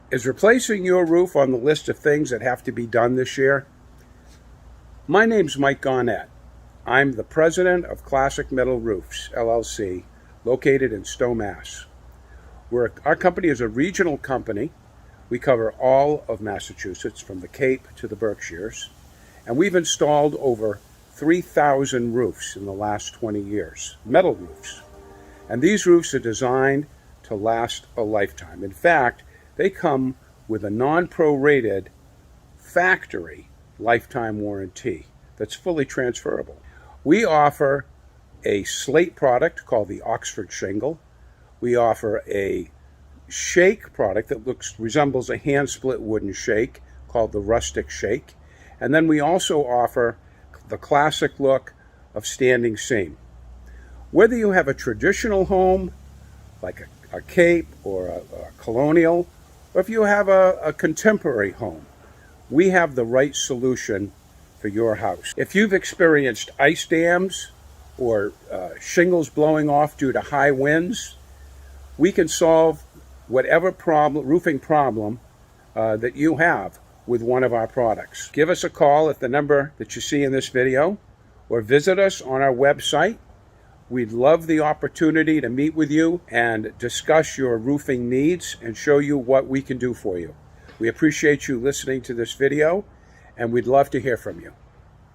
Is replacing your roof on the list of things that have to be done this year? My name's Mike Garnett. I'm the president of Classic Metal Roofs, LLC, located in Stowe, Mass. Our company is a regional company. We cover all of Massachusetts, from the Cape to the Berkshires, and we've installed over 3,000 roofs in the last 20 years, metal roofs. And these roofs are designed to last a lifetime. In fact, they come with a non-prorated factory lifetime warranty that's fully transferable. We offer a slate product called the Oxford Shingle. We offer a shake product that resembles a hand-split wooden shake called the Rustic Shake. And then we also offer the classic look of standing seam. Whether you have a traditional home, like a Cape or a colonial, or if you have a contemporary home, we have the right solution for your house. If you've experienced ice dams or shingles blowing off due to high winds, we can solve whatever roofing problem that you have with one of our products. Give us a call at the number that you see in this video, or visit us on our website. We'd love the opportunity to meet with you and discuss your roofing needs and show you what we can do for you. We appreciate you listening to this video, and we'd love to hear from you.